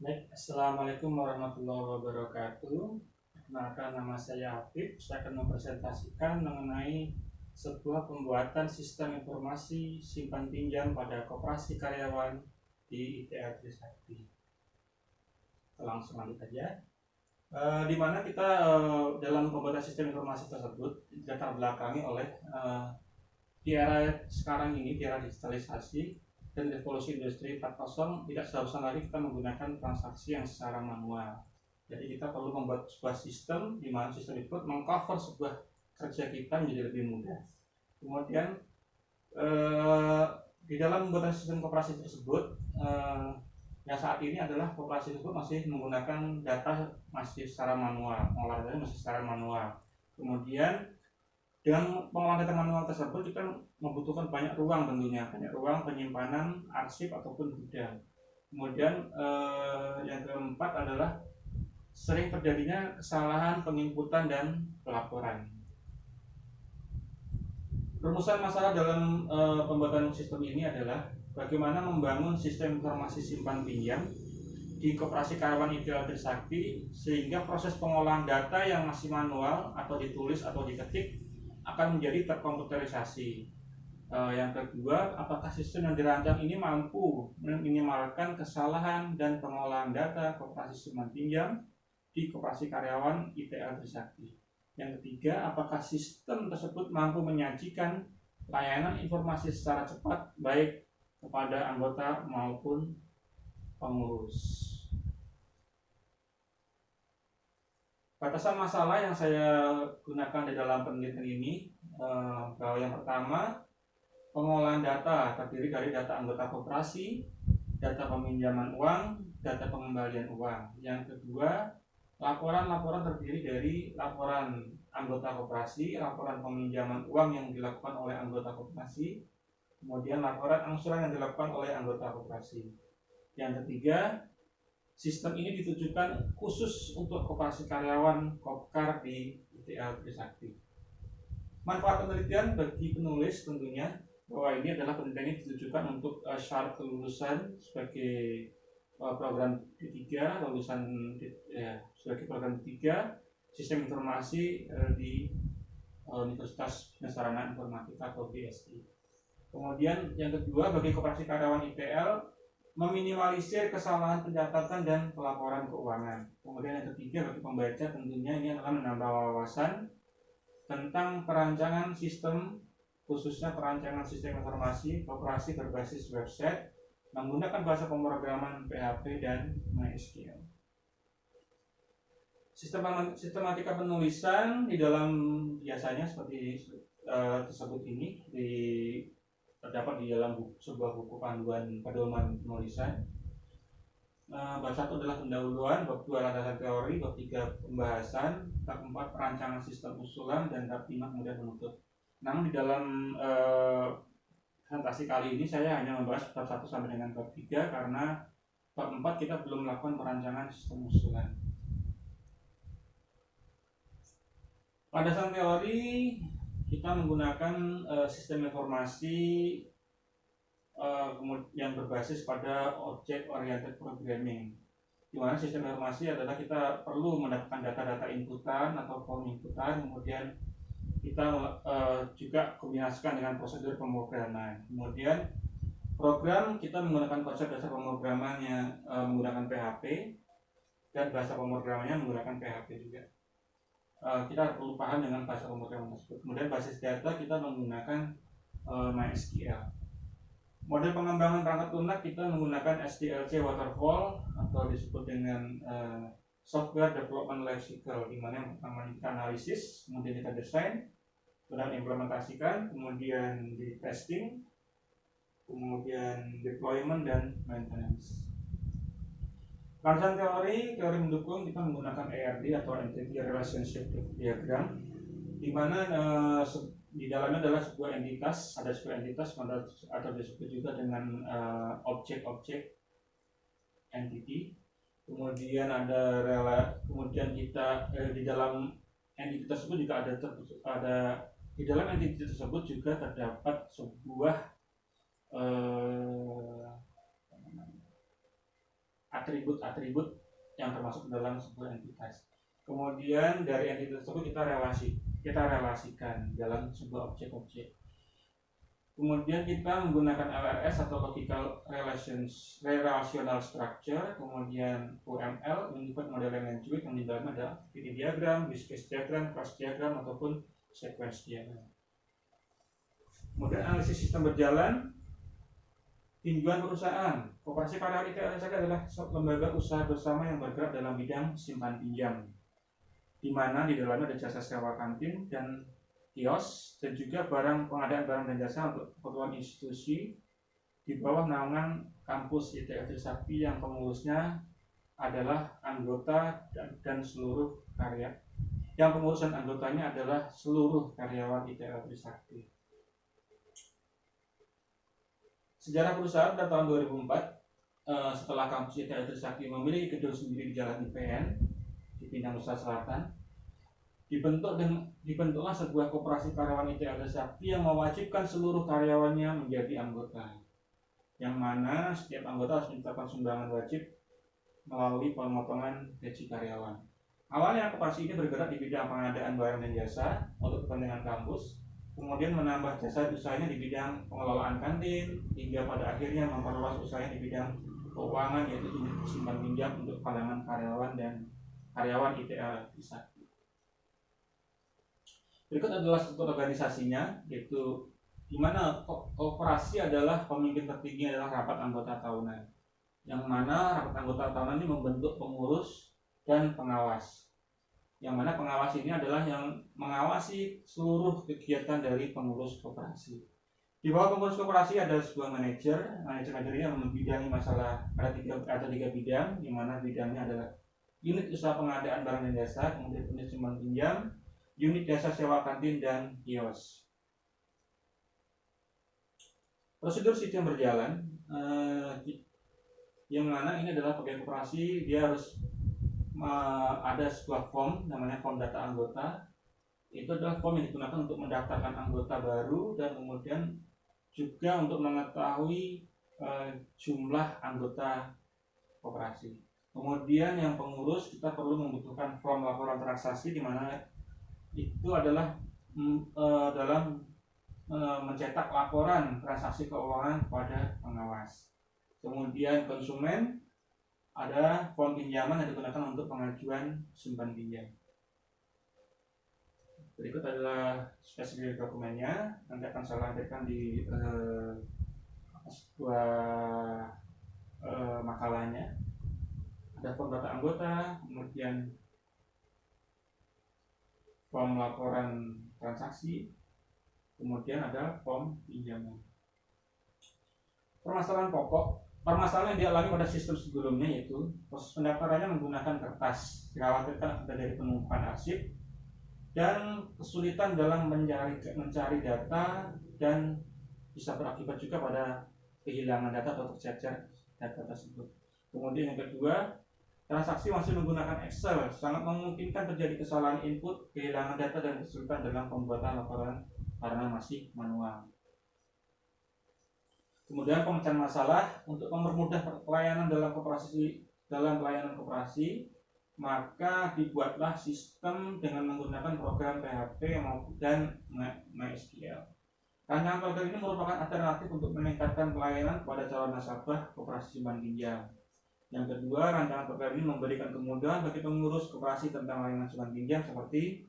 Baik, Assalamualaikum warahmatullahi wabarakatuh. Perkenalkan, nama saya Afif. Saya akan mempresentasikan mengenai sebuah pembuatan sistem informasi simpan pinjam pada koperasi karyawan di ITA Trisakti. Langsung lanjut aja. Di mana kita dalam pembuatan sistem informasi tersebut dilatar belakangi oleh di era sekarang ini, di era digitalisasi dan revolusi industri 4.0, tidak seharusnya lagi kita menggunakan transaksi yang secara manual. Jadi kita perlu membuat sebuah sistem di mana sistem itu mengcover sebuah kerja kita menjadi lebih mudah. Kemudian di dalam pembuatan sistem koperasi tersebut, yang saat ini adalah koperasi tersebut masih menggunakan data masih secara manual, pengolahan data masih secara manual. Kemudian dengan pengolahan data manual tersebut kita membutuhkan banyak ruang, tentunya banyak ruang penyimpanan arsip ataupun gudang. Kemudian yang keempat adalah sering terjadinya kesalahan penginputan dan pelaporan. Rumusan masalah dalam pembuatan sistem ini adalah bagaimana membangun sistem informasi simpan pinjam di koperasi karyawan ITA Trisakti sehingga proses pengolahan data yang masih manual atau ditulis atau diketik akan menjadi terkomputerisasi. Yang kedua, apakah sistem yang dirancang ini mampu meminimalkan kesalahan dan pengolahan data koperasi simpan pinjam di koperasi karyawan ITA Trisakti. Yang ketiga, apakah sistem tersebut mampu menyajikan layanan informasi secara cepat baik kepada anggota maupun pengurus. Batasan masalah yang saya gunakan di dalam penelitian ini, bahwa yang pertama, pengolahan data terdiri dari data anggota koperasi, data peminjaman uang, data pengembalian uang. Yang kedua, laporan-laporan terdiri dari laporan anggota koperasi, laporan peminjaman uang yang dilakukan oleh anggota koperasi, kemudian laporan angsuran yang dilakukan oleh anggota koperasi. Yang ketiga, sistem ini ditujukan khusus untuk koperasi karyawan Kopkar di ITA Trisakti. Manfaat penelitian bagi penulis tentunya bahwa ini adalah penelitian ini ditujukan untuk syarat kelulusan sebagai program D3, lulusan sebagai program D3 sistem informasi di Universitas Sarana Informatika atau BSI. Kemudian yang kedua, bagi koperasi karyawan ITL meminimalisir kesalahan pencatatan dan pelaporan keuangan. Kemudian yang ketiga, bagi pembaca tentunya ini adalah menambah wawasan tentang perancangan sistem, khususnya perancangan sistem informasi koperasi berbasis website menggunakan bahasa pemrograman PHP dan MySQL. Sistematika penulisan di dalam biasanya seperti tersebut ini terdapat di dalam sebuah buku panduan pedoman penulisan. Bab 1 adalah pendahuluan, bab 2 landasan teori, bab 3 pembahasan, bab 4 perancangan sistem usulan, dan bab 5 kemudian penutup. Namun di dalam presentasi kali ini saya hanya membahas bab 1 sampai dengan bab 3 karena bab 4 kita belum melakukan perancangan sistem usulan. Landasan teori kita menggunakan sistem informasi yang berbasis pada object oriented programming, di mana sistem informasi adalah kita perlu mendapatkan data-data inputan atau form inputan, kemudian kita juga kombinasikan dengan prosedur pemrograman. Kemudian program kita menggunakan konsep dasar pemrogramannya menggunakan PHP dan bahasa pemrogramannya menggunakan PHP juga. Kita perlu paham dengan bahasa pemrograman tersebut. Kemudian basis data kita menggunakan MySQL. Model pengembangan perangkat lunak kita menggunakan SDLC waterfall atau disebut dengan software development life cycle, di mana yang pertama kita analisis, kemudian kita desain, kemudian implementasikan, kemudian di testing, kemudian deployment dan maintenance. Landasan teori mendukung kita menggunakan ARD atau Entity Relationship Diagram, di mana di dalamnya adalah sebuah entitas, ada sebuah entitas atau disebut juga dengan objek-objek entity. Kemudian kemudian kita di dalam entity tersebut juga ada di dalam entity tersebut juga terdapat sebuah atribut-atribut yang termasuk dalam sebuah entitas. Kemudian dari entitas tersebut kita relasikan dalam sebuah objek-objek. Kemudian kita menggunakan LRS atau Logical Relational Structure, kemudian UML, Unified Modeling Language, yang di dalamnya ada activity diagram, use case diagram, class diagram, ataupun sequence diagram. Kemudian analisis sistem berjalan, tinjauan perusahaan. Koperasi Karyawan ITL adalah lembaga usaha bersama yang bergerak dalam bidang simpan pinjam, di mana di dalamnya ada jasa sewa kantin dan kios, dan juga pengadaan barang dan jasa untuk keperluan institusi di bawah naungan kampus ITL Trisakti yang pengurusnya adalah anggota dan seluruh pengurus dan anggotanya adalah seluruh karyawan ITL Trisakti. Sejarah perusahaan pada tahun 2004, setelah kampus ITL Trisakti memiliki gedung sendiri di Jalan IPN di Pinang Nusa Selatan, dibentuklah sebuah koperasi karyawan ITL Trisakti yang mewajibkan seluruh karyawannya menjadi anggota, yang mana setiap anggota harus mencatatkan sumbangan wajib melalui pemotongan gaji karyawan. Awalnya koperasi ini bergerak di bidang pengadaan barang dan jasa untuk kepentingan kampus, kemudian menambah jasa usahanya di bidang pengelolaan kantin, hingga pada akhirnya memperluas usahanya di bidang keuangan, yaitu simpan pinjam untuk kalangan karyawan dan karyawan ITL Trisakti. Berikut adalah struktur organisasinya, yaitu di mana koperasi adalah pemimpin tertinggi adalah rapat anggota tahunan, yang mana rapat anggota tahunan ini membentuk pengurus dan pengawas, yang mana pengawas ini adalah yang mengawasi seluruh kegiatan dari pengurus koperasi. Di bawah pengurus koperasi ada sebuah manajer ini yang membidangi masalah, ada tiga bidang, di mana bidangnya adalah unit usaha pengadaan barang dan jasa, kemudian unit simpan pinjam, unit jasa sewa kantin, dan kios. Prosedur sistem berjalan, yang mana ini adalah pegawai koperasi, dia harus ada sebuah form, namanya form data anggota. Itu adalah form yang digunakan untuk mendaftarkan anggota baru dan kemudian juga untuk mengetahui jumlah anggota koperasi. Kemudian yang pengurus, kita perlu membutuhkan form laporan transaksi, di mana itu adalah dalam mencetak laporan transaksi keuangan kepada pengawas. Kemudian konsumen, ada form pinjaman yang digunakan untuk pengajuan simpan pinjam. Berikut adalah spesifik dokumennya, nanti akan saya lampirkan di sebuah makalahnya. Ada form data anggota, kemudian form laporan transaksi, kemudian ada form pinjaman. Permasalahan yang dialami pada sistem sebelumnya yaitu proses pendaftarannya menggunakan kertas, dikhawatirkan ada dari penumpukan arsip dan kesulitan dalam mencari data, dan bisa berakibat juga pada kehilangan data atau tercecer data tersebut. Kemudian yang kedua, transaksi masih menggunakan Excel, sangat memungkinkan terjadi kesalahan input, kehilangan data, dan kesulitan dalam pembuatan laporan karena masih manual. Kemudian pemecahan masalah, untuk mempermudah pelayanan dalam pelayanan koperasi, maka dibuatlah sistem dengan menggunakan program PHP dan MySQL. Rancangan program ini merupakan alternatif untuk meningkatkan pelayanan kepada calon nasabah koperasi simpan pinjam. Yang kedua, rancangan program ini memberikan kemudahan bagi pengurus koperasi tentang layanan simpan pinjam seperti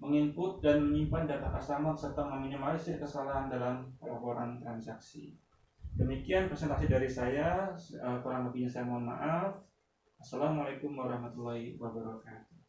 menginput dan menyimpan data customer serta meminimalisir kesalahan dalam laporan transaksi. Demikian presentasi dari saya, kurang lebihnya saya mohon maaf. Assalamualaikum warahmatullahi wabarakatuh.